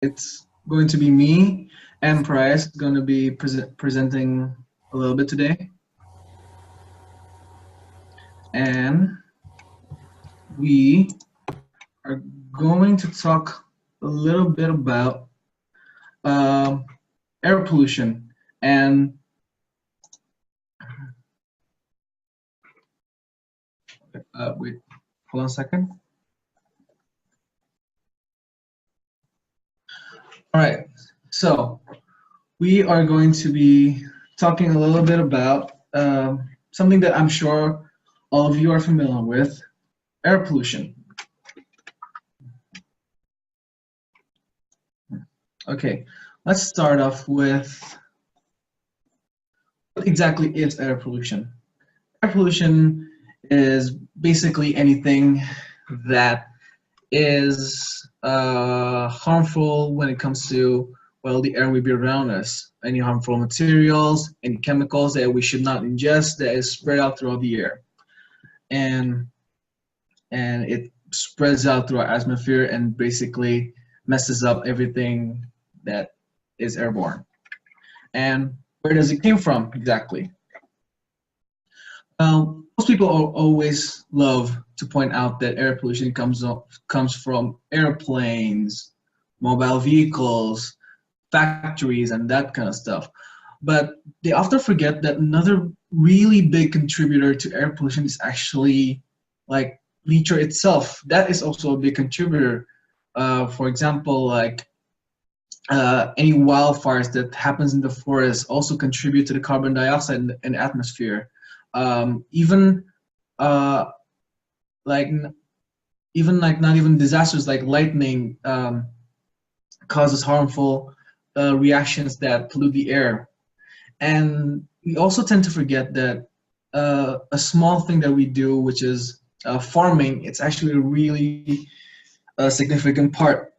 It's going to be me and Prayash going to be presenting a little bit today, and we are going to talk a little bit about um, air pollution. And wait, hold on a second. All right, so we are going to be talking a little bit about something that I'm sure all of you are familiar with: air pollution. Okay, let's start off with what exactly is air pollution. Air pollution is basically anything that is harmful when it comes to, well, the air we breathe around us. Any harmful materials, any chemicals that we should not ingest that is spread out throughout the air. And it spreads out through our atmosphere and basically messes up everything that is airborne. And where does it came from exactly? Most people always love to point out that air pollution comes from airplanes, mobile vehicles, factories, and that kind of stuff. But they often forget that another really big contributor to air pollution is actually like nature itself. That is also a big contributor. For example, like any wildfires that happens in the forest also contribute to the carbon dioxide in the atmosphere. Even uh, like even like not even disasters like lightning causes harmful reactions that pollute the air. And we also tend to forget that a small thing that we do, which is farming, it's actually a really significant part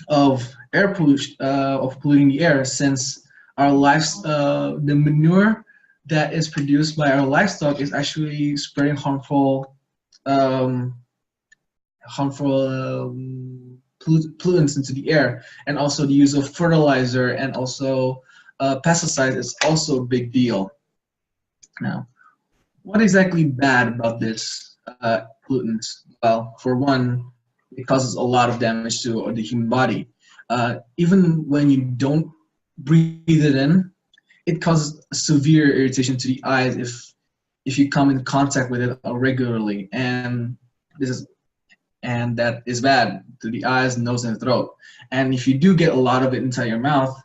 of air pollution, of polluting the air, since our the manure that is produced by our livestock is actually spreading um, harmful pollutants into the air. And also the use of fertilizer and also pesticides is also a big deal. Now, what exactly bad about this pollutants? Well, for one, it causes a lot of damage to the human body. Even when you don't breathe it in, it causes severe irritation to the eyes if you come in contact with it regularly, and this is and that is bad to the eyes, nose, and throat. And if you do get a lot of it inside your mouth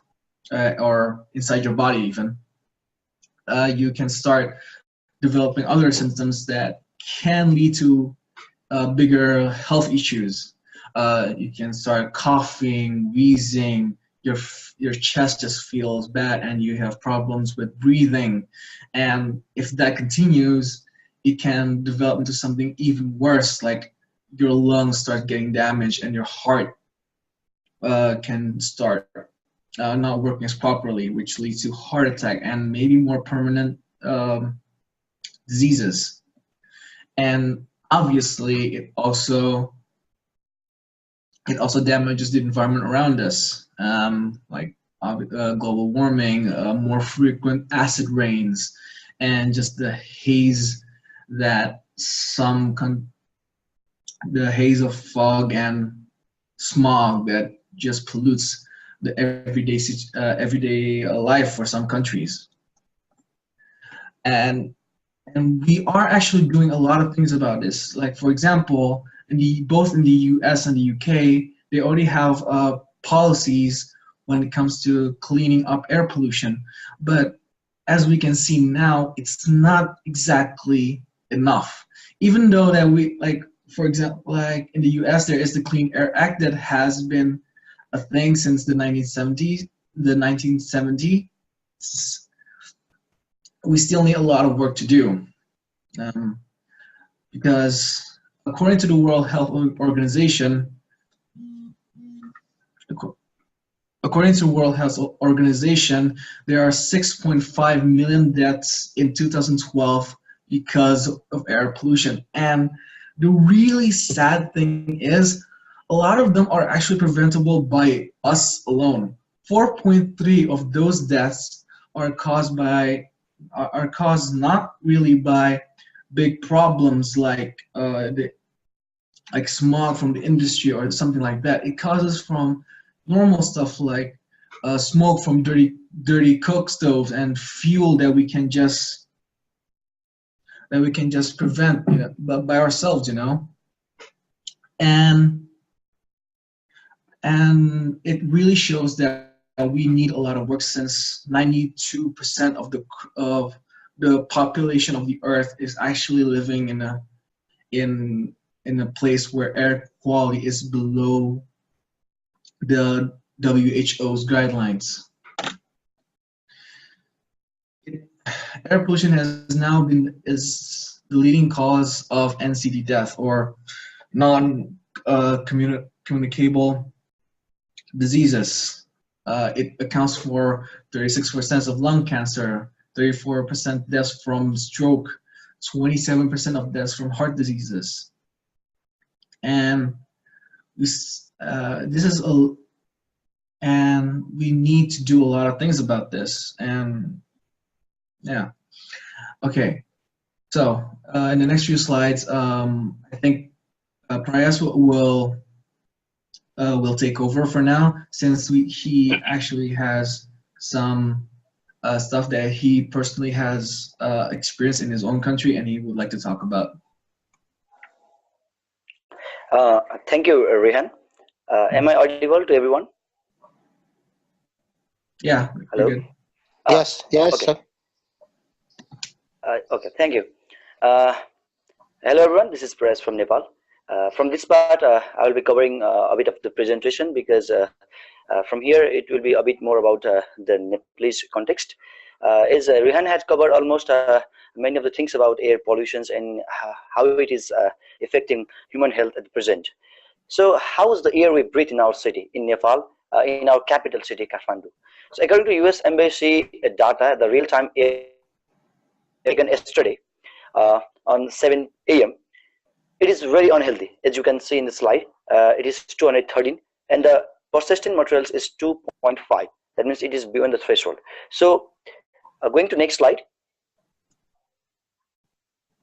or inside your body, even you can start developing other symptoms that can lead to bigger health issues. You can start coughing, wheezing, your chest just feels bad, and you have problems with breathing. And if that continues, it can develop into something even worse, like your lungs start getting damaged and your heart can start not working as properly, which leads to heart attack and maybe more permanent diseases. And obviously, it also damages the environment around us, like global warming, more frequent acid rains, and just the haze that the haze of fog and smog that just pollutes the everyday life for some countries. And we are actually doing a lot of things about this. Like, for example, both in the US and the UK, they already have policies when it comes to cleaning up air pollution. But as we can see now, it's not exactly enough. Even though that for example, like in the US, there is the Clean Air Act that has been a thing since the 1970s. We still need a lot of work to do, because according to the World Health Organization, according to World Health Organization, there are 6.5 million deaths in 2012 because of air pollution. And the really sad thing is, a lot of them are actually preventable by us alone. 4.3 of those deaths are caused not really by big problems like smog from the industry or something like that. It causes from normal stuff like smoke from dirty cook stoves and fuel that we can just prevent, by ourselves, and it really shows that we need a lot of work, since 92% of the population of the earth is actually living in a place where air quality is below the WHO's guidelines. Air pollution is the leading cause of NCD death, or non-communicable diseases. It accounts for 36% of lung cancer, 34% deaths from stroke, 27% of deaths from heart diseases, and and we need to do a lot of things about this. And yeah, okay. So in the next few slides, I think Prayash will take over for now, since he actually has some stuff that he personally has experienced in his own country, and he would like to talk about. Thank you, Raihan. Am I audible to everyone? Yeah. Hello. Good. Yes. Okay. Sir. Okay. Thank you. Hello, everyone. This is Prayash from Nepal. From this part, I will be covering a bit of the presentation, because from here it will be a bit more about the Nepalese context. As Raihan had covered almost many of the things about air pollutions and how it is affecting human health at the present. So how is the air we breathe in our city, in Nepal, in our capital city, Kathmandu? So according to US Embassy data, the real-time air taken yesterday on 7 a.m., it is very unhealthy. As you can see in the slide, it is 213, and the persistent materials is 2.5. That means it is beyond the threshold. So going to next slide.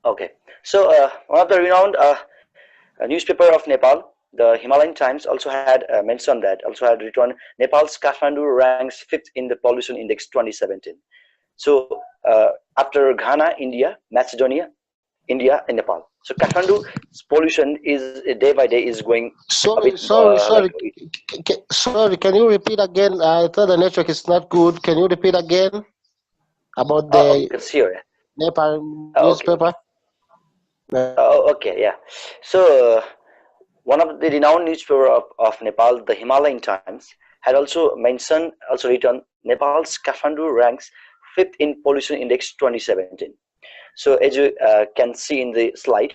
Okay, so one of the renowned newspaper of Nepal, the Himalayan Times, also had mentioned that, also had written, Nepal's Kathmandu ranks 5th in the pollution index 2017. So after Ghana, India, Macedonia, India, and Nepal. So Kathmandu's pollution is day by day is going. Sorry. Like, Sorry. Can you repeat again? I thought the network is not good. Can you repeat again about the sure. Nepal Okay. newspaper? Okay, yeah. So one of the renowned newspaper of Nepal, the Himalayan Times, had also written, Nepal's Kathmandu ranks 5th in pollution index 2017. So as you can see in the slide,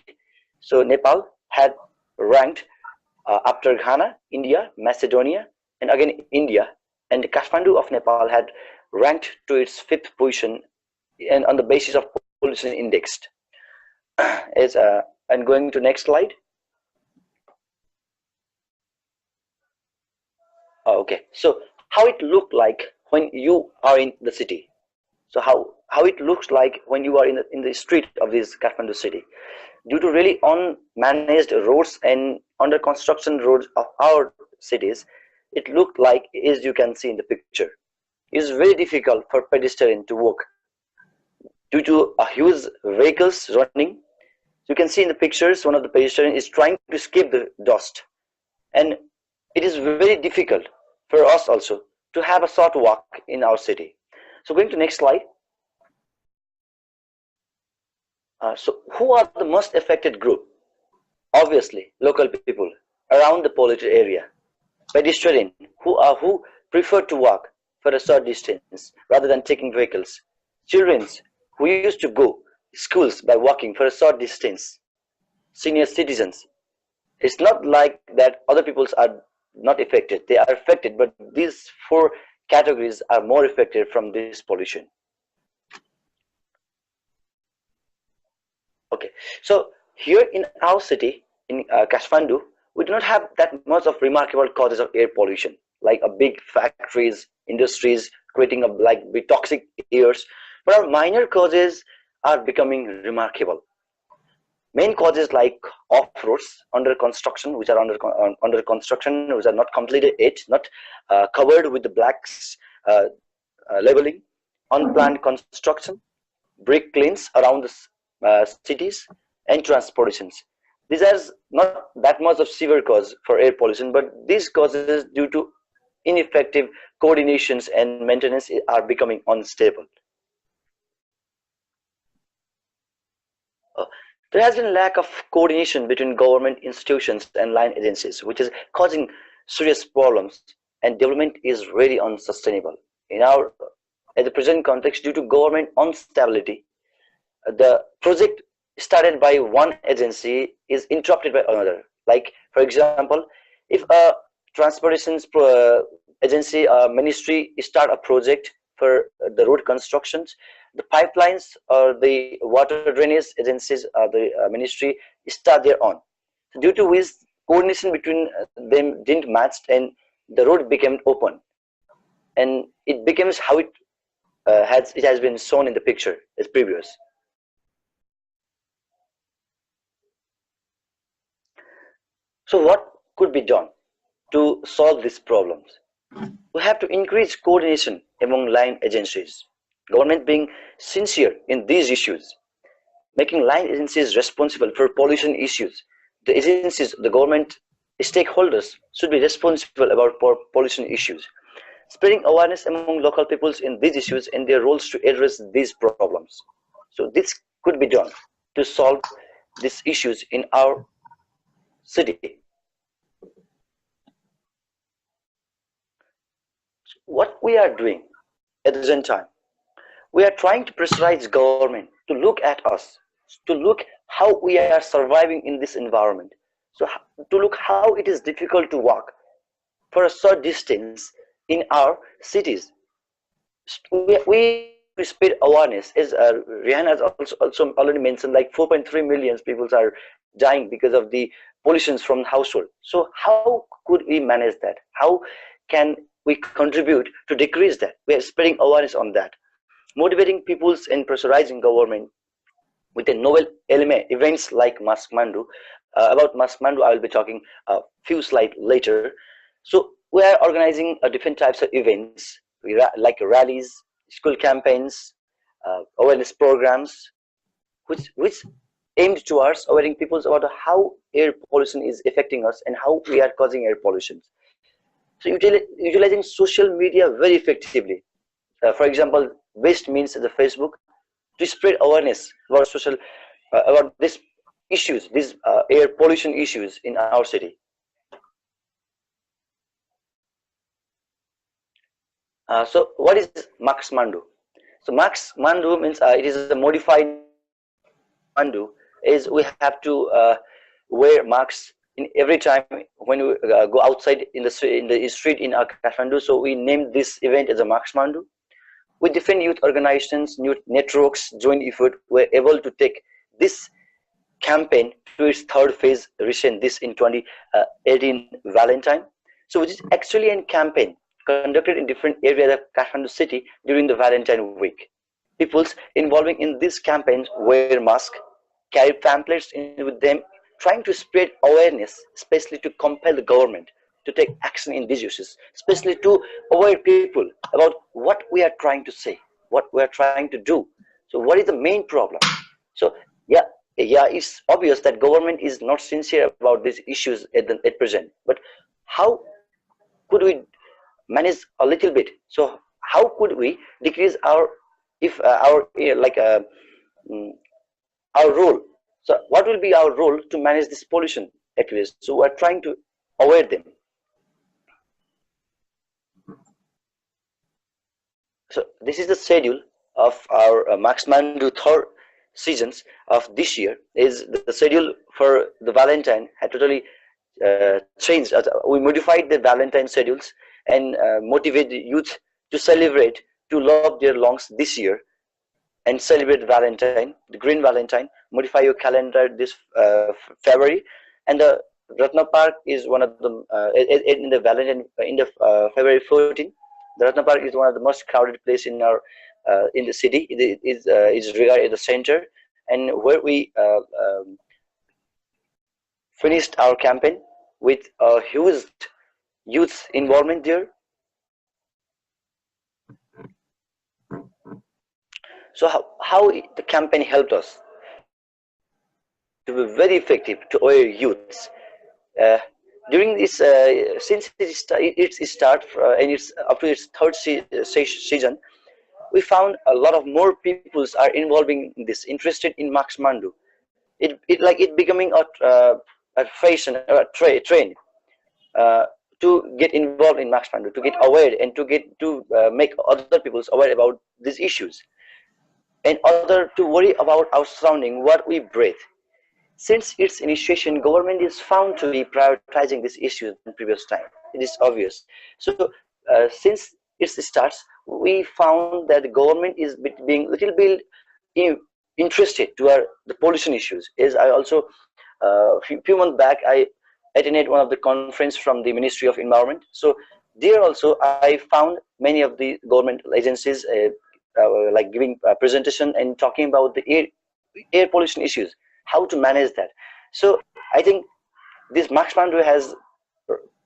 so Nepal had ranked after Ghana, India, Macedonia, and again India, and Kathmandu of Nepal had ranked to its 5th position, and on the basis of pollution indexed. As and going to next slide. Okay, so how it looked like when you are in the city. So how it looks like when you are in the street of this Kathmandu city. Due to really unmanaged roads and under construction roads of our cities, it looked like, as you can see in the picture, it is very difficult for pedestrians to walk due to a huge vehicles running. You can see in the pictures, one of the pedestrians is trying to escape the dust, and it is very difficult for us also to have a short walk in our city. So going to next slide. So who are the most affected group? Obviously, local people around the polluted area. Pedestrians who prefer to walk for a short distance rather than taking vehicles. Children who used to go schools by walking for a short distance. Senior citizens. It's not like that other peoples are not affected. They are affected, but these 4 categories are more affected from this pollution. Okay, so here in our city, in Kathmandu, we do not have that much of remarkable causes of air pollution, like a big factories, industries creating a like big toxic airs. But our minor causes are becoming remarkable. Main causes like off-roads under construction, which are under construction, which are not completed yet, not covered with the blacks labeling, unplanned construction, brick lanes around the cities, and transportations. These are not that much of severe cause for air pollution, but these causes due to ineffective coordinations and maintenance are becoming unstable. Uh, there has been lack of coordination between government institutions and line agencies, which is causing serious problems, and development is really unsustainable. In our at the present context, due to government instability, the project started by one agency is interrupted by another. Like, for example, if a transportations agency ministry start a project for the road constructions, the pipelines or the water drainage agencies the ministry start their own, due to which coordination between them didn't match, and the road became open, and it becomes how it has been shown in the picture as previous. So what could be done to solve these problems? We have to increase coordination among line agencies, government being sincere in these issues, making line agencies responsible for pollution issues. The agencies, the government stakeholders should be responsible about pollution issues, spreading awareness among local peoples in these issues and their roles to address these problems. So this could be done to solve these issues in our city. What we are doing at the same time, we are trying to pressurize government to look at us, to look how we are surviving in this environment. So to look how it is difficult to walk for a short distance in our cities. We spread awareness, as Raihan has also already mentioned, like 4.3 million people are dying because of the pollutions from household. So how could we manage that? How can we contribute to decrease that? We are spreading awareness on that, motivating peoples and pressurizing government with a novel element events like Maskmandu. About Maskmandu, I will be talking a few slides later. So we are organizing different types of events, like rallies, school campaigns, awareness programs, which aimed towards awareing people about how air pollution is affecting us and how we are causing air pollution. So utilizing social media very effectively. For example, best means the Facebook to spread awareness about social about these issues, these air pollution issues in our city. So what is Max Mandu? So Max Mandu means it is a modified Mandu. Is we have to wear masks in every time when we go outside in the street in Kathmandu. So we named this event as a Max Mandu. With different youth organizations, youth networks, joint effort, we're able to take this campaign to its third phase recent, this in 2018 Valentine. So which is actually a campaign conducted in different areas of Kathmandu city during the Valentine week. Peoples involving in these campaigns wear masks, carry pamphlets in with them, trying to spread awareness, especially to compel the government to take action in these issues, especially to aware people about what we are trying to say, what we are trying to do. So what is the main problem? So yeah, it's obvious that government is not sincere about these issues at present. But how could we manage a little bit? So how could we decrease our our role? So what will be our role to manage this pollution activities? So we're trying to aware them. So this is the schedule of our Max Mandu third seasons of this year. Is the schedule for the Valentine had totally changed. We modified the Valentine schedules and motivate the youth to celebrate, to love their lungs this year and celebrate Valentine, the Green Valentine. Modify your calendar this February, and the Ratna Park is one of the in the Valentine in the February 14. The Ratna Park is one of the most crowded place in the city. It is regarded as the center, and where we finished our campaign with a huge youth involvement there. So how the campaign helped us to be very effective to our youths. Uh, During this, since it start and it's up to its third season, we found a lot of more peoples are involving in this, interested in Max Mandu. It becoming a fashion, a trend to get involved in Max Mandu, to get aware and to make other peoples aware about these issues, and other to worry about our surrounding, what we breathe. Since its initiation, government is found to be prioritizing these issues in previous time. It is obvious. So since it starts, we found that the government is being little bit interested to the pollution issues. As I also few months back, I attended one of the conference from the Ministry of Environment. So there also I found many of the government agencies like giving a presentation and talking about the air pollution issues, how to manage that. So I think this Max Mandu has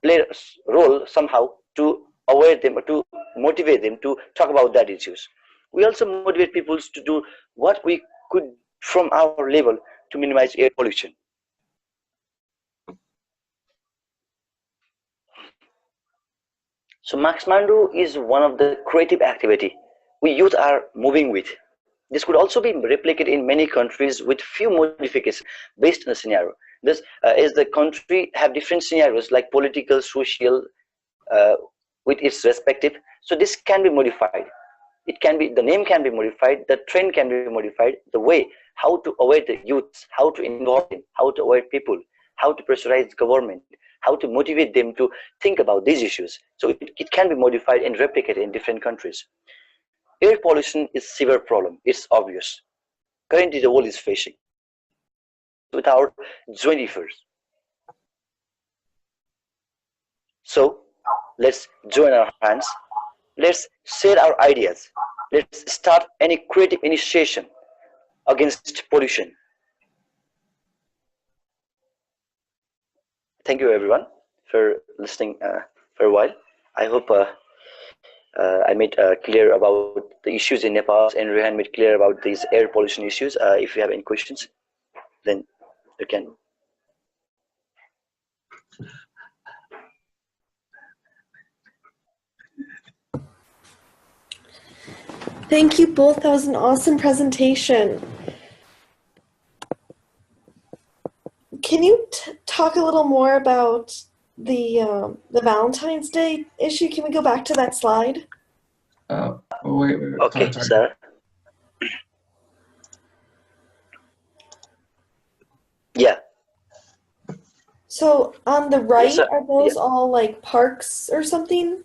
played a role somehow to aware them, to motivate them to talk about that issues. We also motivate people to do what we could from our level to minimize air pollution. So Max Mandu is one of the creative activity we youth are moving with. This could also be replicated in many countries with few modifications based on the scenario. This, as the country have different scenarios like political, social, uh, with its respective. So this can be modified. It can be, the name can be modified, the trend can be modified, the way how to aware the youths, how to involve them, how to aware people, how to pressurize government, how to motivate them to think about these issues. So it can be modified and replicated in different countries. Air pollution is a severe problem. It's obvious. Currently, the world is facing without joint efforts. So let's join our hands. Let's share our ideas. Let's start any creative initiation against pollution. Thank you, everyone, for listening for a while. I hope I made clear about the issues in Nepal, and Raihan made clear about these air pollution issues. If you have any questions, then you can. Thank you both. That was an awesome presentation. Can you talk a little more about the Valentine's Day issue? Can we go back to that slide? Wait. Okay, sorry. sir. Yeah. So on the right, Yes, sir. are those Yeah. all like parks or something?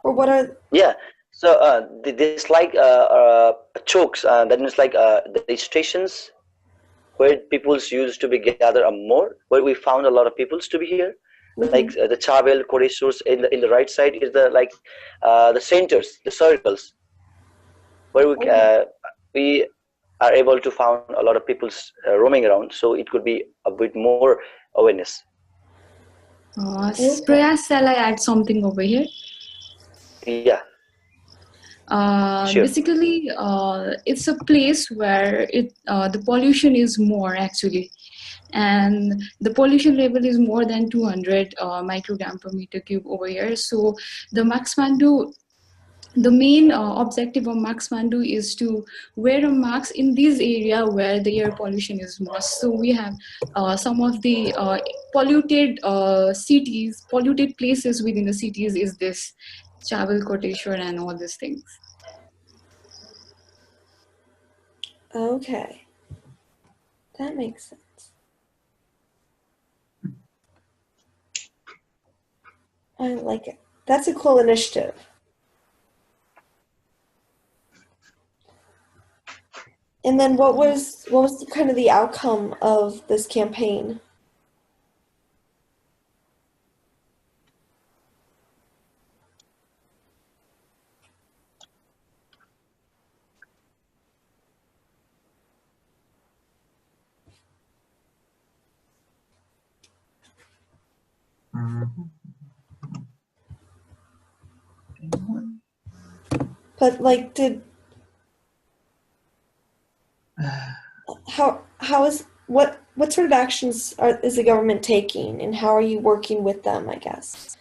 Or what are? Yeah. So this like chokes. That means like the stations where peoples used to be gather more. Where we found a lot of peoples to be here. Like the Chabel, Kodeshurs in the right side is the like the centers, the circles where we are able to find a lot of people's roaming around. So it could be a bit more awareness. Prayash, shall I add something over here? Yeah. Sure. Basically, it's a place where the pollution is more actually, and the pollution level is more than 200 microgram per meter cube over here. So the Max Mandu, the main objective of Max Mandu is to wear a mask in this area where the air pollution is most. So we have some of the polluted cities, polluted places within the cities is this Chaval, Koteshwar and all these things. Okay. That makes sense. I like it. That's a cool initiative. And then what was kind of the outcome of this campaign? But like, how is what sort of actions is the government taking, and how are you working with them, I guess?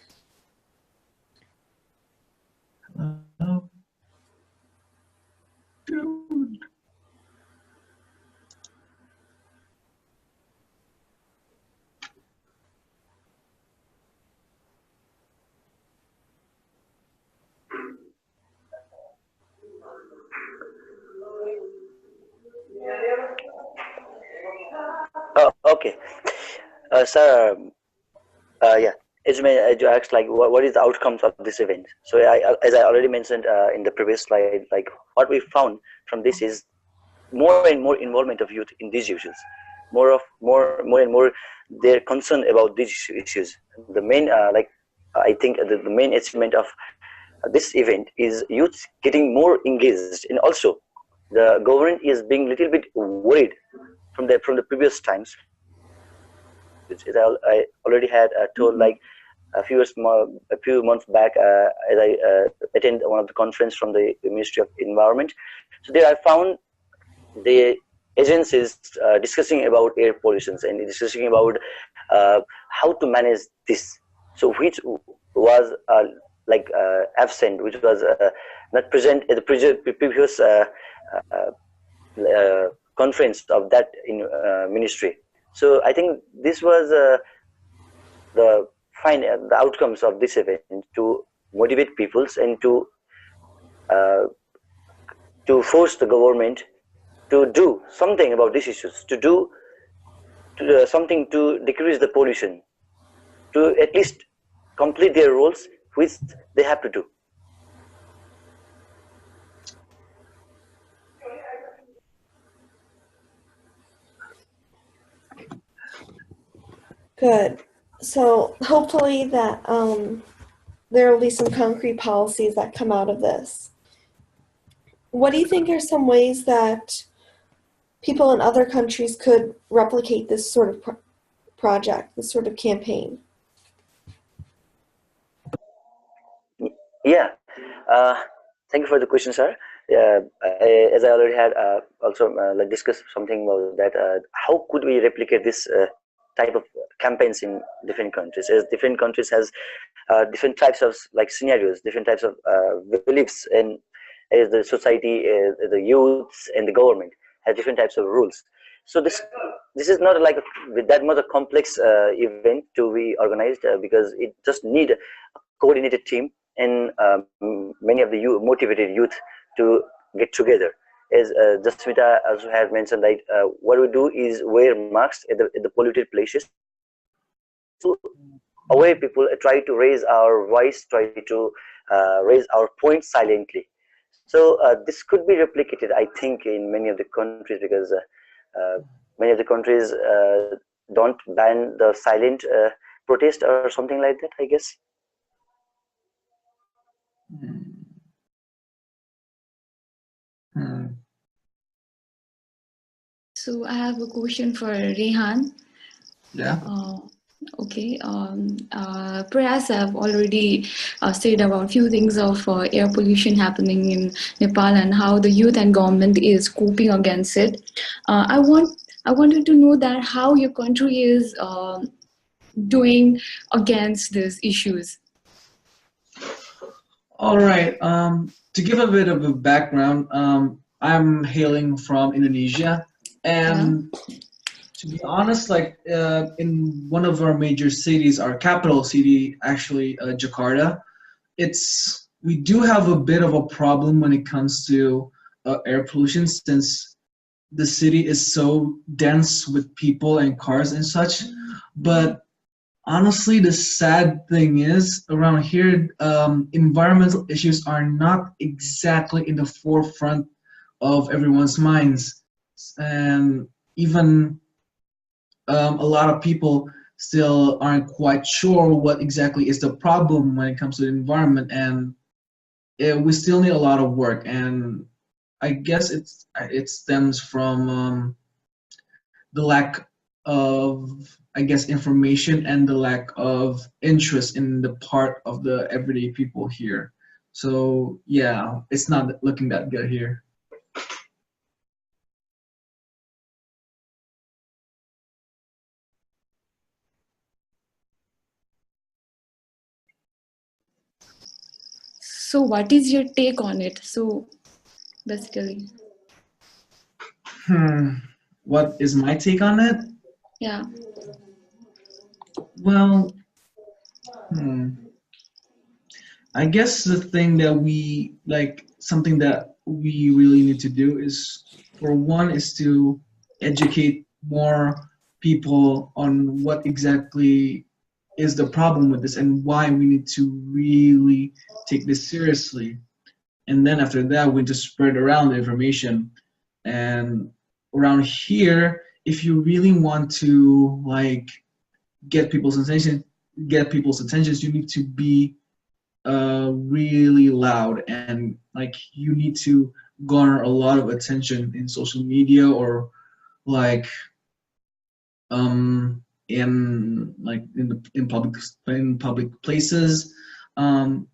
Dude. Oh, okay. Sir, yeah. As you asked, like, what is the outcomes of this event? So, as I already mentioned in the previous slide, like what we found from this is more and more involvement of youth in these issues, more and more they're concerned about these issues. The main, I think the main achievement of this event is youth getting more engaged, and also the government is being a little bit worried from the previous times. I already had told, like a few months back, as I attended one of the conference from the Ministry of Environment. So there I found the agencies discussing about air pollutions and discussing about how to manage this. So which was absent, which was not present at the previous conference of that ministry. So I think this was the outcomes of this event, to motivate peoples and to force the government to do something about these issues, to do something to decrease the pollution, to at least complete their roles which they have to do. Good. So hopefully that there will be some concrete policies that come out of this. What do you think are some ways that people in other countries could replicate this sort of project, this sort of campaign? Yeah, thank you for the question, sir. As I already had also discussed something about that, how could we replicate this type of campaigns in different countries? As different countries has different types of like scenarios, different types of beliefs, and as the society, the youths, and the government have different types of rules. So this is not like that much a complex event to be organized, because it just need a coordinated team and many of the motivated youth to get together. As Jasmita also has mentioned, that what we do is wear masks at the polluted places. So away people try to raise our voice, try to raise our point silently. So this could be replicated, I think, in many of the countries, because many of the countries don't ban the silent protest or something like that, I guess. So I have a question for Raihan. Yeah. Okay. Prayash have already said about few things of air pollution happening in Nepal and how the youth and government is coping against it. I wanted to know that how your country is doing against these issues. All right. To give a bit of a background, I'm hailing from Indonesia, and to be honest, like in one of our major cities, our capital city, actually, Jakarta, we do have a bit of a problem when it comes to air pollution, since the city is so dense with people and cars and such. But honestly, the sad thing is, around here, environmental issues are not exactly in the forefront of everyone's minds, and even a lot of people still aren't quite sure what exactly is the problem when it comes to the environment, and we still need a lot of work. And I guess it stems from the lack of, I guess, information and the lack of interest in the part of the everyday people here. So yeah, it's not looking that good here. So what is your take on it? So basically, What is my take on it? yeah. Well, I guess the thing that we like, something that we really need to do is, for one, is to educate more people on what exactly is the problem with this and why we need to really take this seriously. And then after that, we just spread around the information. And around here, if you really want to like get people's attention, you need to be really loud, and like you need to garner a lot of attention in social media, or like in public places. A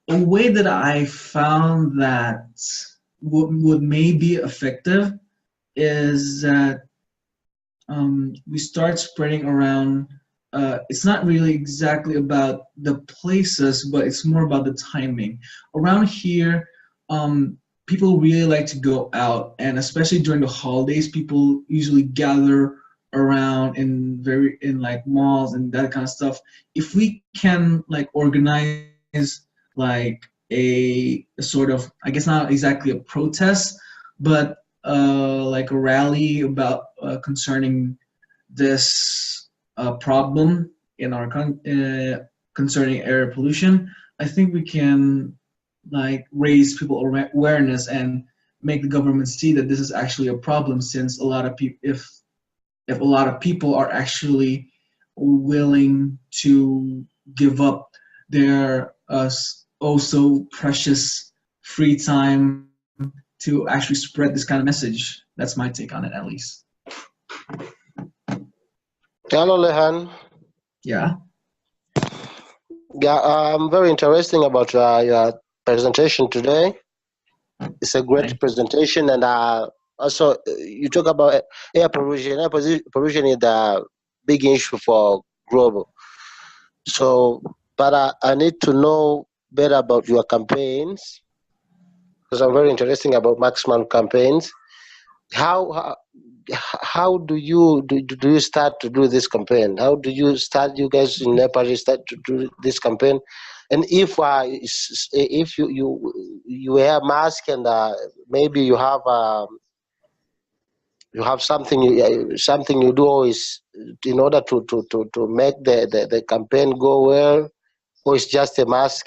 way that I found that would may be effective is that we start spreading around. It's not really exactly about the places, but it's more about the timing. Around here, people really like to go out, and especially during the holidays, people usually gather around in like malls and that kind of stuff. If we can like organize like a sort of, I guess not exactly a protest, but like a rally about concerning this problem in our concerning air pollution, I think we can like raise people awareness and make the government see that this is actually a problem, since a lot of people, if a lot of people are actually willing to give up their oh so precious free time to actually spread this kind of message. That's my take on it, at least. Hello, Lehan. Yeah. Yeah, very interesting about your presentation today. It's a great Thank presentation, and also you talk about air pollution. Pollution is the big issue for global. So, but I need to know better about your campaigns, because I'm very interested about maximum campaigns. How how do you start to do this campaign? How do you start? You guys in Nepal start to do this campaign, and if you wear mask, and maybe you have something you do always in order to make the campaign go well, or it's just a mask.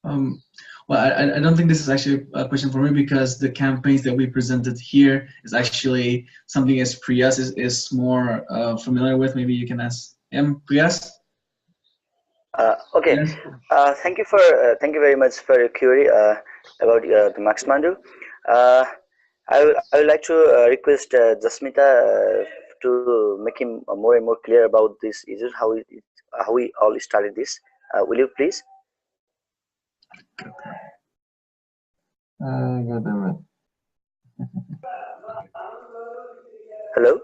Um, well, I don't think this is actually a question for me, because the campaigns that we presented here is actually something as Priyas is more familiar with. Maybe you can ask him, Priyas. Okay. Yes. Thank you very much for your query about the Max Mandu. I would like to request Jasmita to make him more and more clear about this issue, how we all started this. Will you please? Hello.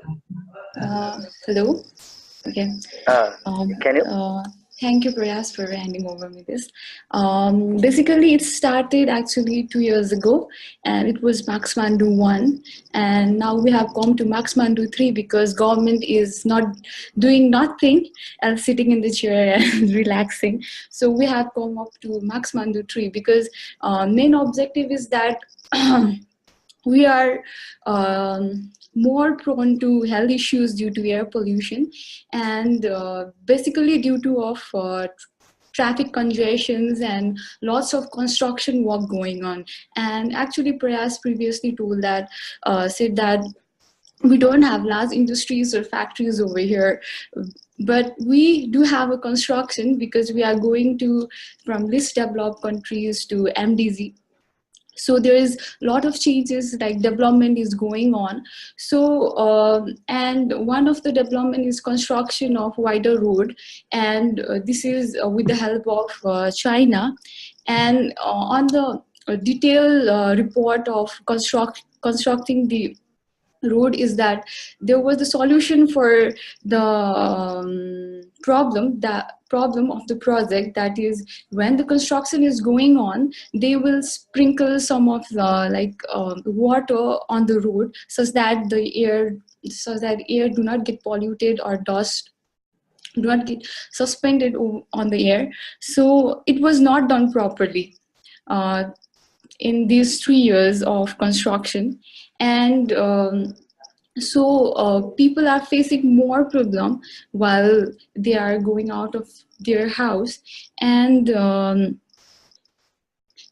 Hello. Okay. Can you? Thank you, Prayas, for handing over me this. Basically, it started actually 2 years ago, and it was Max Mandu 1, and now we have come to Max Mandu 3 because government is not doing nothing and sitting in the chair and relaxing. So we have come up to Max Mandu 3 because main objective is that we are more prone to health issues due to air pollution, and basically due to traffic congestions and lots of construction work going on. And actually Prayas previously said that we don't have large industries or factories over here, but we do have a construction because we are going to from least developed countries to MDZ. So there is a lot of changes, like development is going on. So and one of the development is construction of wider road, and this is with the help of China. And on the detailed report of constructing the road is that there was a solution for the problem of the project, that is, when the construction is going on, they will sprinkle some of the water on the road, such that air do not get polluted, or dust do not get suspended on the air. So it was not done properly in these 3 years of construction. And so people are facing more problem while they are going out of their house. And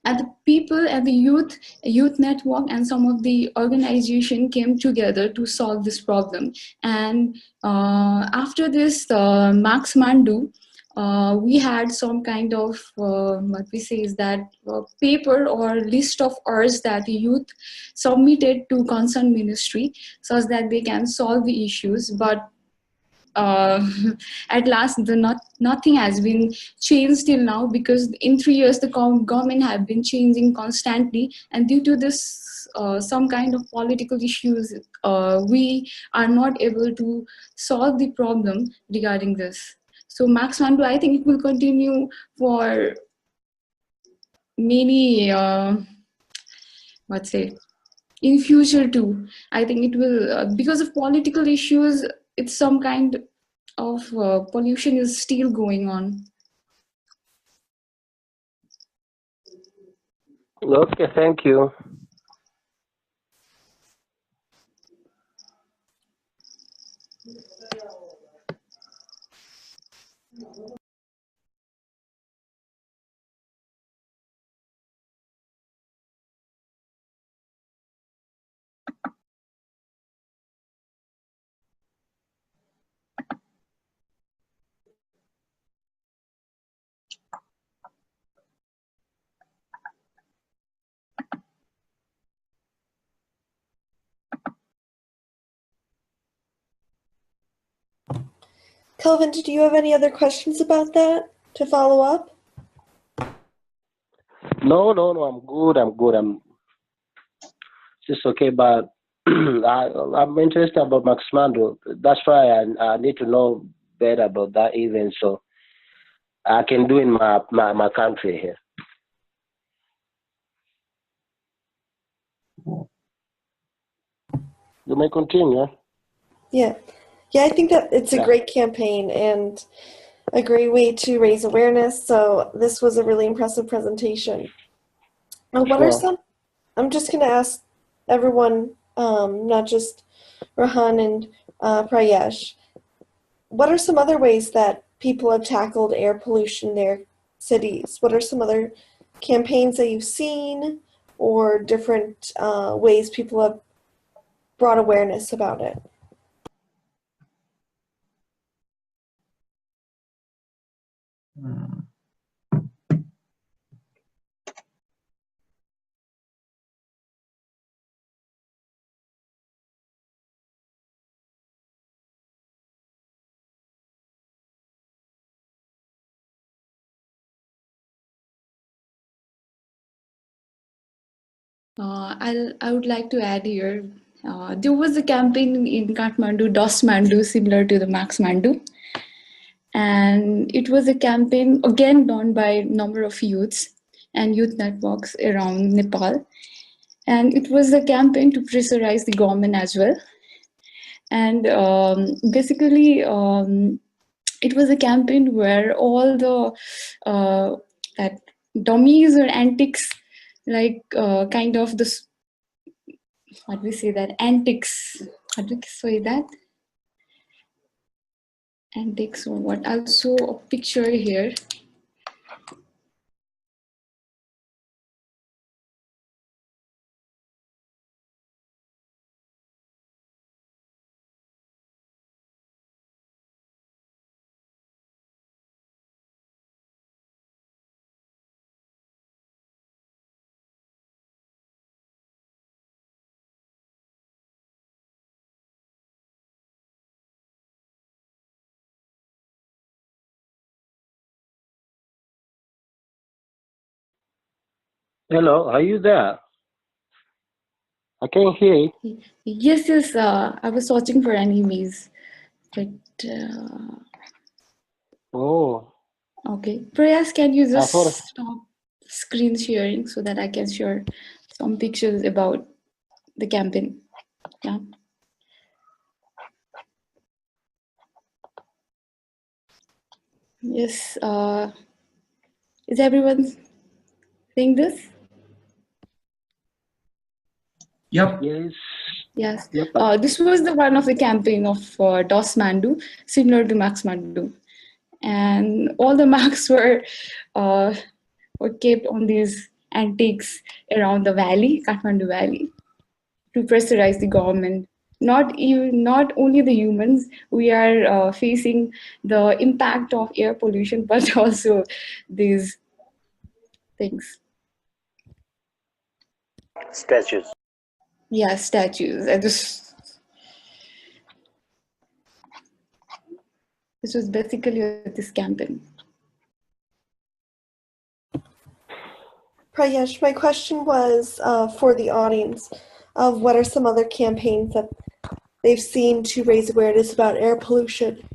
and the people and the youth network and some of the organization came together to solve this problem. And after this Max Mandu, we had some kind of what we say is that paper or list of urges that the youth submitted to concerned ministry, so that they can solve the issues. But uh, at last nothing has been changed till now, because in 3 years the government have been changing constantly, and due to this some kind of political issues, we are not able to solve the problem regarding this. So Max Mandu, I think it will continue for many what say in future too. I think it will because of political issues, it's some kind of pollution is still going on. Okay, thank you. Kelvin, did you have any other questions about that to follow up? No, no, no. I'm good. I'm good. I'm just okay. But I'm interested about Max Mando. That's why I need to know better about that event, so I can do in my country here. You may continue. Yeah. Yeah, I think that it's a Yeah. great campaign and a great way to raise awareness. So this was a really impressive presentation. What are Sure. some, I'm just going to ask everyone, not just Rahan and Prayesh, what are some other ways that people have tackled air pollution in their cities? What are some other campaigns that you've seen or different ways people have brought awareness about it? Hmm. I would like to add here. There was a campaign in Kathmandu, Das Mandu, similar to the Max Mandu, and it was a campaign again done by a number of youths and youth networks around Nepal, and it was a campaign to pressurize the government as well. And basically, it was a campaign where all the that dummies or antics, like kind of this, what we say that antics, how do we say that antics or what? I'll show a picture here. Hello, are you there? I can't hear you. Yes, yes. I was searching for enemies, but Oh, okay. Prayas, can you I just thought. stop screen sharing so that I can share some pictures about the campaign? Yeah. Yes. Is everyone seeing this? Yep. Yes. Yes. Yep. This was the one of the campaign of DOS Mandu, similar to Max Mandu, and all the marks uh, were kept on these antiques around the valley, Kathmandu Valley, to pressurize the government. Not only the humans, we are facing the impact of air pollution, but also these things. Statues. Yeah, statues. This was basically this campaign. Prayesh, my question was for the audience of what are some other campaigns that they've seen to raise awareness about air pollution?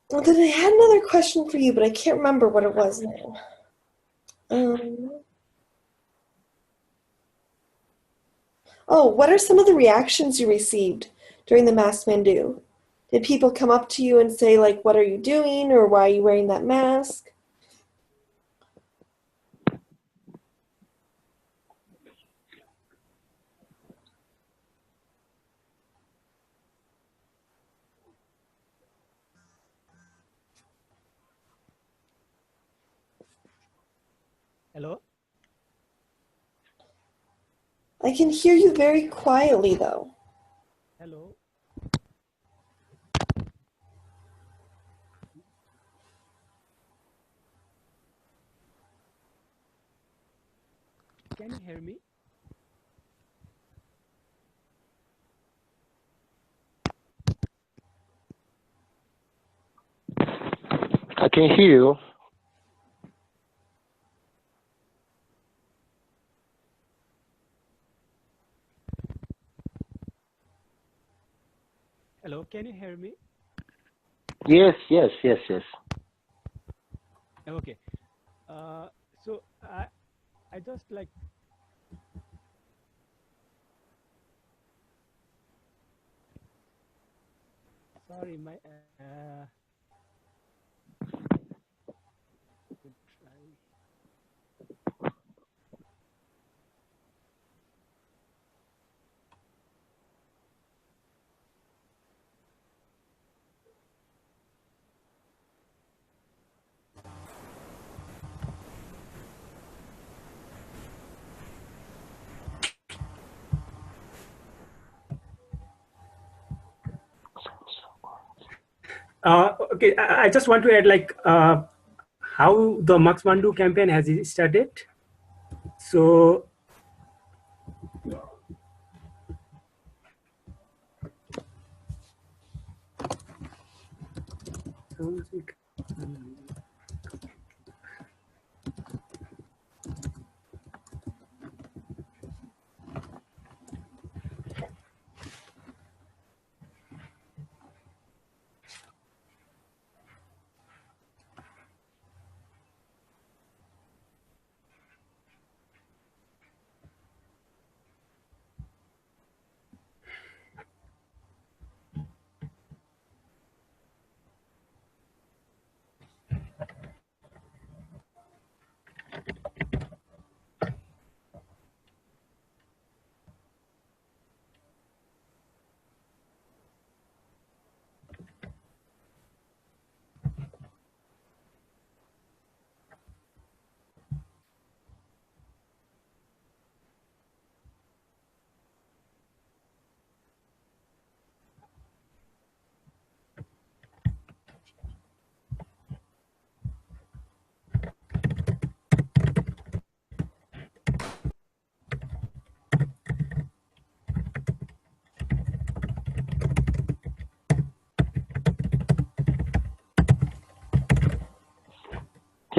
Well, then I had another question for you, but I can't remember what it was now. Oh, what are some of the reactions you received during the Mask Mandu? Did people come up to you and say, like, what are you doing, or why are you wearing that mask? Hello? I can hear you very quietly, though. Hello? Can you hear me? I can hear you. Hello, can you hear me? Yes, yes, yes, yes. Okay. So I just like sorry my could try. Okay, I just want to add like how the Max Mandu campaign has started. So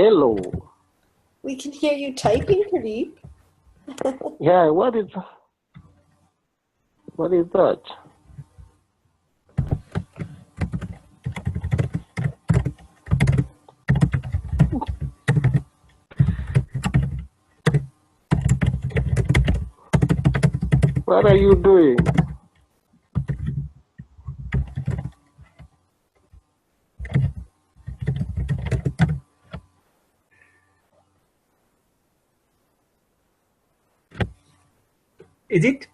Hello. We can hear you typing, Pradeep. Yeah, what is that? What are you doing? Is it?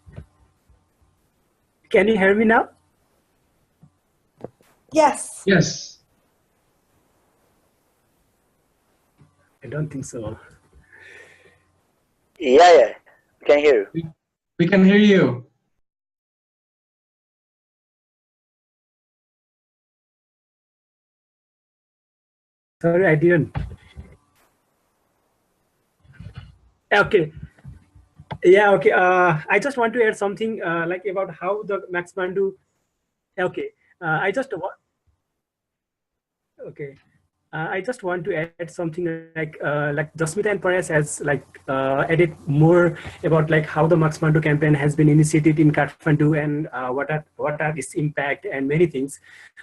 Can you hear me now? Yes. Yes. I don't think so. Yeah, can hear you. We can hear you. Sorry, I didn't. Okay. Yeah, okay. I just want to add something like about how the Max Mandu. Okay. I just want. Okay. I just want to add something like Jasmita and Prayash has added more about like how the Max Mandu campaign has been initiated in Kathmandu and what are its impact and many things.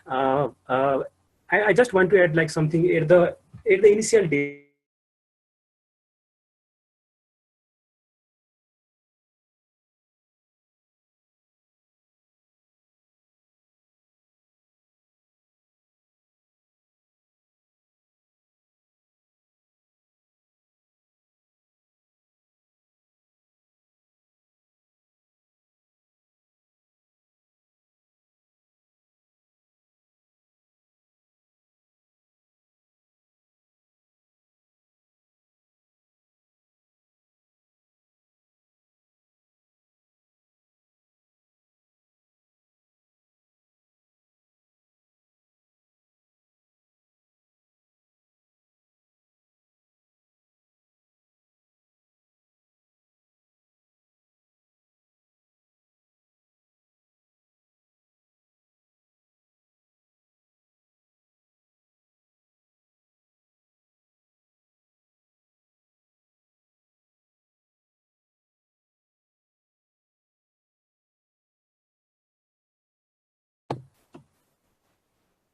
I just want to add like something at the initial day.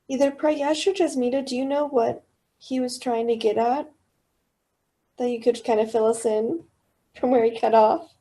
Either Prayash or Jasmita, do you know what he was trying to get at? That you could kind of fill us in from where he cut off?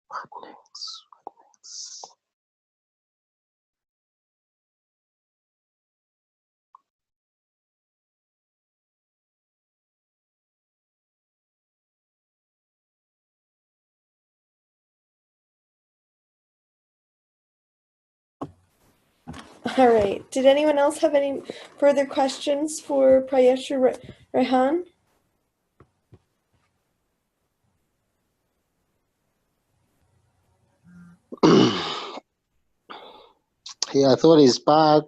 What next? What next? All right. Did anyone else have any further questions for Prayesh or Raihan? Yeah, I thought he's back.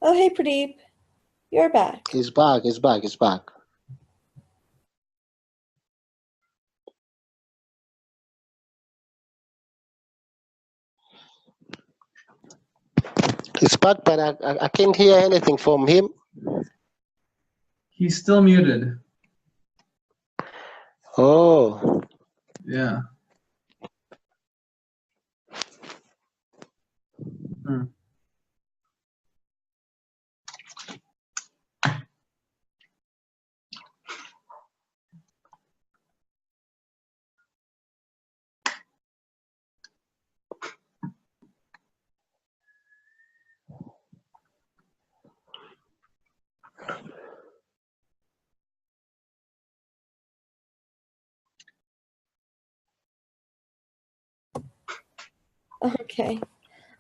Oh, hey, Pradeep. You're back. He's back. He's back. He's back. He's back, but I can't hear anything from him. He's still muted. Oh. Yeah. Hmm. Okay.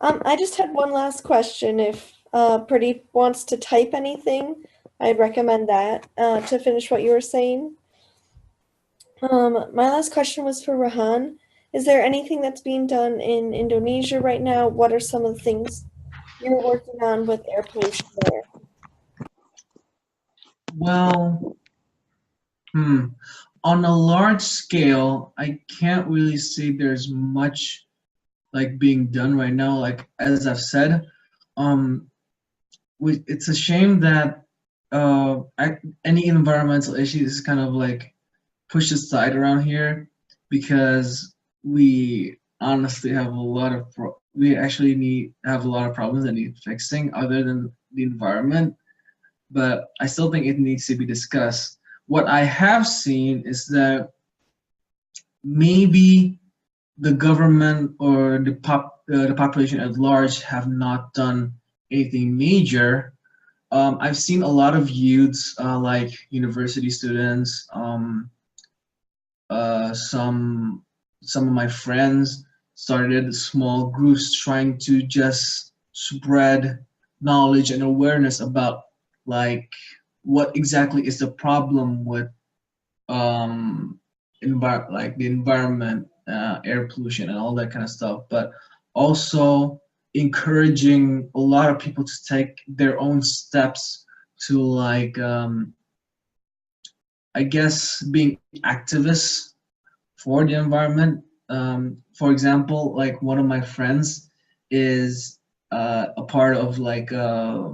I just had one last question. If Pradeep wants to type anything, I'd recommend that to finish what you were saying. My last question was for Raihan. Is there anything that's being done in Indonesia right now? What are some of the things you're working on with air pollution there? Well, on a large scale, I can't really say there's much like being done right now. Like as I've said, um, it's a shame that any environmental issue is kind of like pushed aside around here because we honestly have a lot of we actually need have a lot of problems that need fixing other than the environment, but I still think it needs to be discussed. What I have seen is that maybe the government or the population at large have not done anything major. I've seen a lot of youths, like university students, some of my friends started small groups trying to just spread knowledge and awareness about like what exactly is the problem with like the environment, air pollution, and all that kind of stuff. But also encouraging a lot of people to take their own steps to like I guess being activists for the environment. For example, like one of my friends is a part of like a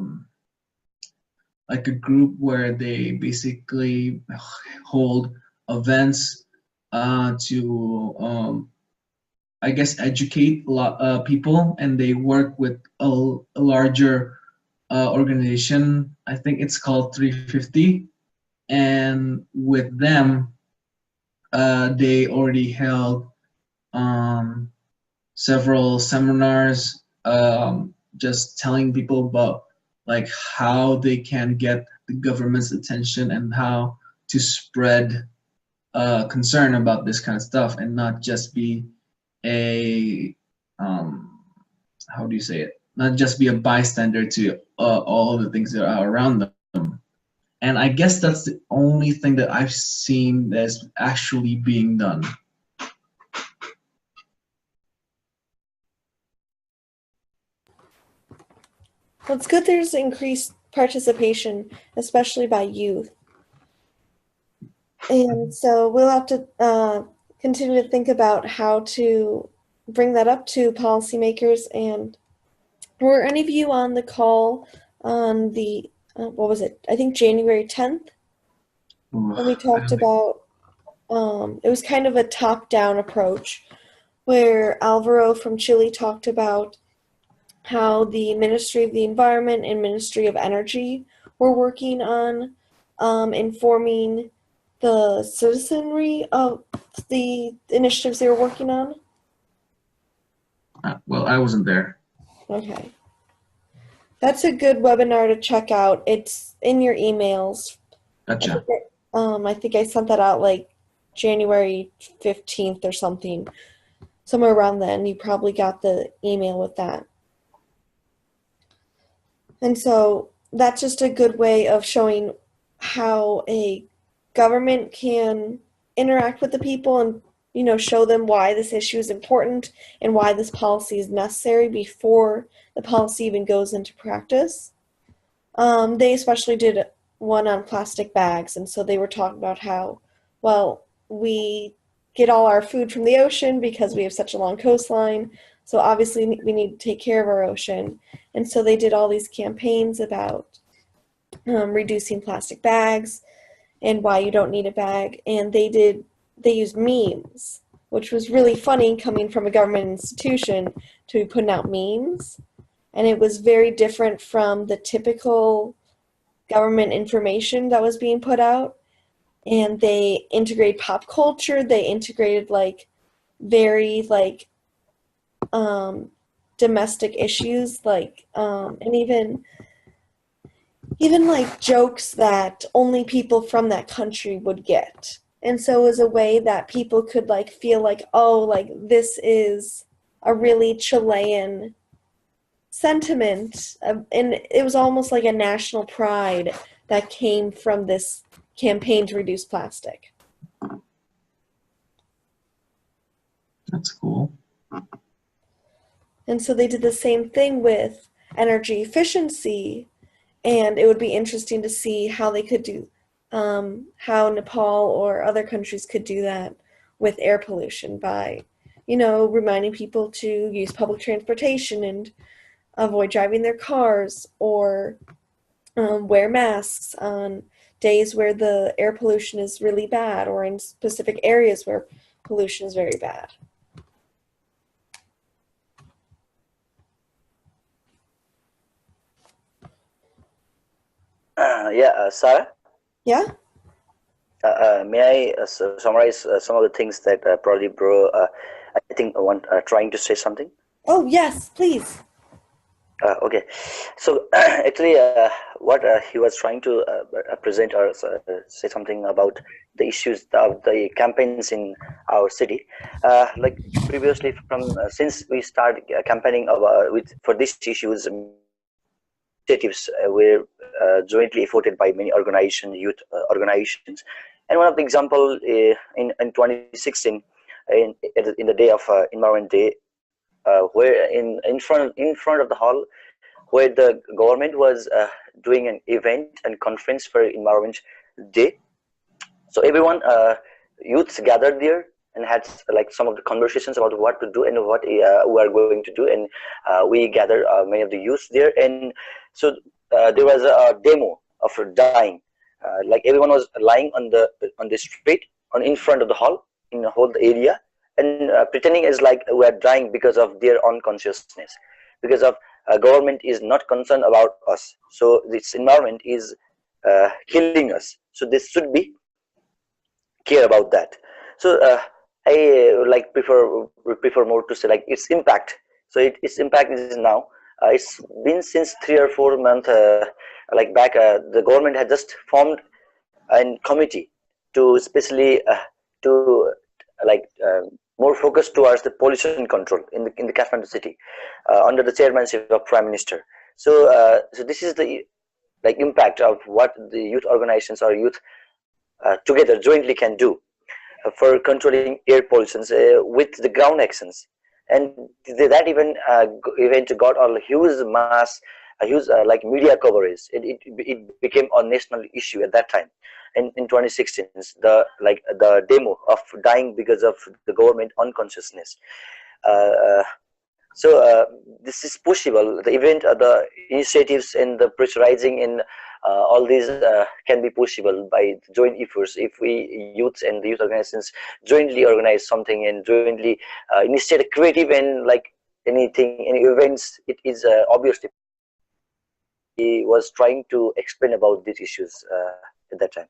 group where they basically hold events to I guess educate a lot people, and they work with a larger organization. I think it's called 350, and with them, they already held um, several seminars, just telling people about like how they can get the government's attention and how to spread concern about this kind of stuff and not just be a how do you say it? Not just be a bystander to all the things that are around them. And I guess that's the only thing that I've seen that's actually being done. Well, it's good there's increased participation, especially by youth. And so we'll have to continue to think about how to bring that up to policymakers. And were any of you on the call on the, what was it? I think January 10th, when we talked about, it was kind of a top-down approach where Alvaro from Chile talked about how the Ministry of the Environment and Ministry of Energy were working on informing the citizenry of the initiatives they were working on. Well, I wasn't there. Okay. That's a good webinar to check out. It's in your emails. Gotcha. I think I sent that out like January 15th or something. Somewhere around then. You probably got the email with that. And so that's just a good way of showing how a government can interact with the people and, you know, show them why this issue is important and why this policy is necessary before the policy even goes into practice. They especially did one on plastic bags, and so they were talking about how, well, we get all our food from the ocean because we have such a long coastline, so obviously we need to take care of our ocean. And so they did all these campaigns about reducing plastic bags and why you don't need a bag. And they used memes, which was really funny coming from a government institution to be putting out memes. And it was very different from the typical government information that was being put out. And they integrate pop culture. They integrated like very like domestic issues, like and even like jokes that only people from that country would get. And so it was a way that people could like feel like, oh, like this is a really Chilean sentiment, and it was almost like a national pride that came from this campaign to reduce plastic. That's cool. And so they did the same thing with energy efficiency, and it would be interesting to see how they could do, how Nepal or other countries could do that with air pollution by, reminding people to use public transportation and avoid driving their cars, or wear masks on days where the air pollution is really bad, or in specific areas where pollution is very bad. Sarah? Yeah? May I summarize some of the things that probably bro, I think trying to say something? Oh, yes, please. Okay, so actually, what he was trying to present or say something about the issues of the campaigns in our city. Like previously, from since we started campaigning for these issues, initiatives were jointly efforted by many organizations, youth organizations, and one of the example in 2016, in the day of Environment Day, where in front of the hall, where the government was doing an event and conference for Environment Day. So everyone, youths gathered there and had like some of the conversations about what to do and what we are going to do, and we gathered many of the youths there, and so there was a demo of dying. Like everyone was lying on the street in front of the hall, in the whole area, and pretending as like we are dying because of their unconsciousness, because of government is not concerned about us, so this environment is killing us, so this should be care about that. So I like prefer more to say like its impact. So its impact is now, it's been since 3 or 4 months like back, the government had just formed a committee to especially to like more focused towards the pollution control in the Kathmandu city, under the chairmanship of Prime Minister. So so this is the like impact of what the youth organizations or youth together jointly can do for controlling air pollutions with the ground actions, and that event got a huge mass, a huge like media coverage. It became a national issue at that time. In 2016, the demo of dying because of the government unconsciousness. Uh, so this is possible. The event, the initiatives, and the pressurizing in all these can be possible by joint efforts. If we youths and the youth organizations jointly organize something and jointly initiate a creative and like anything, any events, it is obviously he was trying to explain about these issues at that time.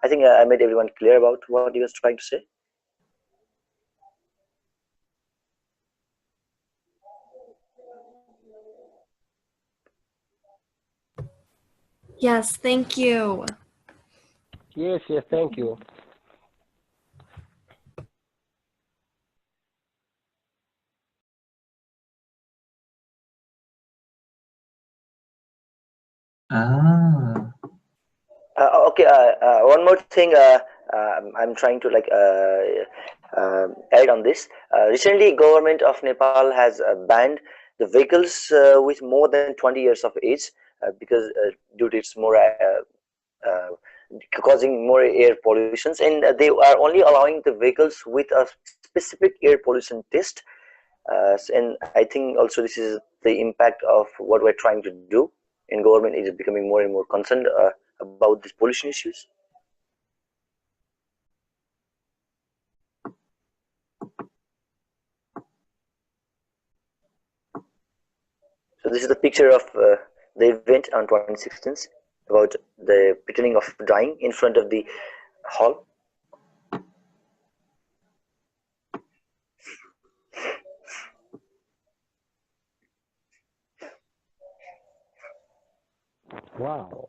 I think I made everyone clear about what he was trying to say. Yes, thank you. Yes, thank you. Ah. Okay, one more thing I'm trying to like add on this. Recently, government of Nepal has banned the vehicles with more than 20 years of age because due to its more uh, causing more air pollutions, and they are only allowing the vehicles with a specific air pollution test. And I think also this is the impact of what we're trying to do in government is becoming more and more concerned about these pollution issues. So this is the picture of the event on 2016 about the pretending of dying in front of the hall. Wow.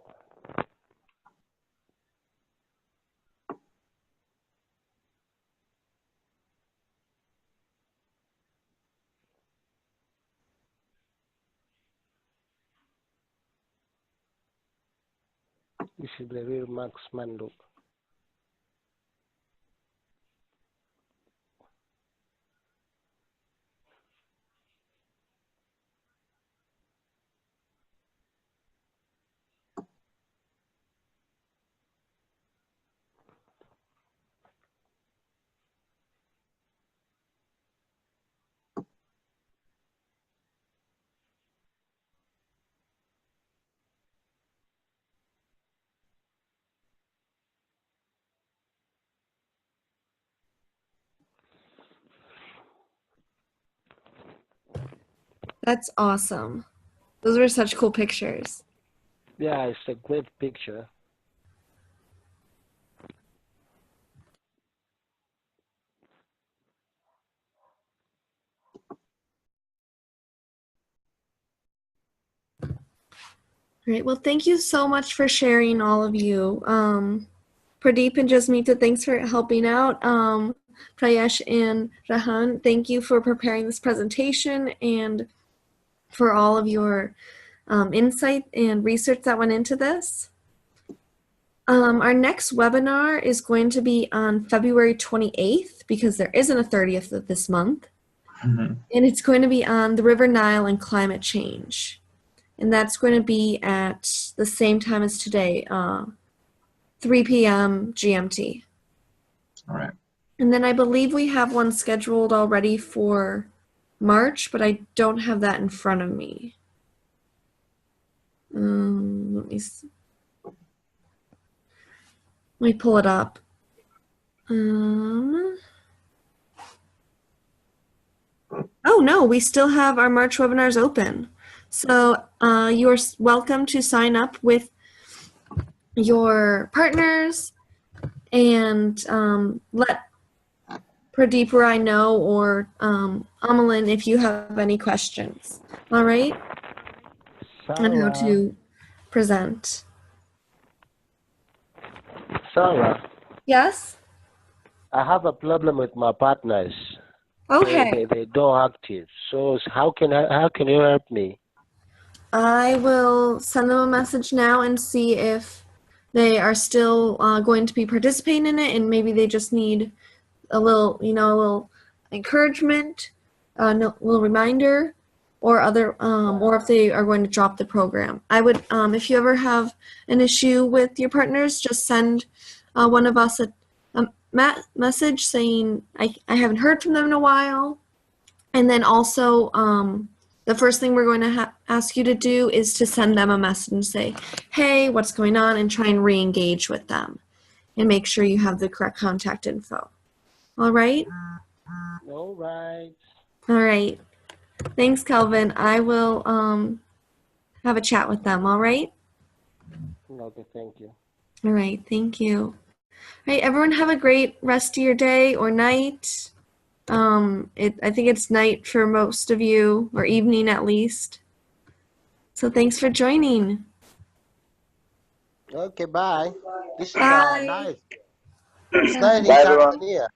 This is the real marksman look. That's awesome. Those were such cool pictures. Yeah, it's a great picture. Great. Well, thank you so much for sharing, all of you. Pradeep and Jasmeeta, thanks for helping out. Prayash and Raihan, thank you for preparing this presentation and for all of your insight and research that went into this. Our next webinar is going to be on February 28th because there isn't a 30th of this month. Mhm. And it's going to be on the River Nile and climate change. And that's going to be at the same time as today, 3 p.m. GMT. All right. And then I believe we have one scheduled already for March, but I don't have that in front of me. Let me pull it up. Oh no, we still have our March webinars open. So you are welcome to sign up with your partners and let Pradeep or I know, or Amalin, if you have any questions. All right? On how Sarah, to present. Sarah, Yes? I have a problem with my partners. Okay. They don't active. So how can you help me? I will send them a message now and see if they are still going to be participating in it, and maybe they just need a little, a little encouragement, a little reminder, or or if they are going to drop the program. I would, if you ever have an issue with your partners, just send one of us a message saying I haven't heard from them in a while, and then also the first thing we're going to ask you to do is to send them a message and say, hey, what's going on, and try and re-engage with them and make sure you have the correct contact info. All right? All right. All right. Thanks, Kelvin. I will have a chat with them, all right? Okay, thank you. All right, thank you. All right, everyone have a great rest of your day or night. I think it's night for most of you, or evening at least. So thanks for joining. Okay, bye. This is Bye. nice. It's nice in Bye, everyone. Tanzania.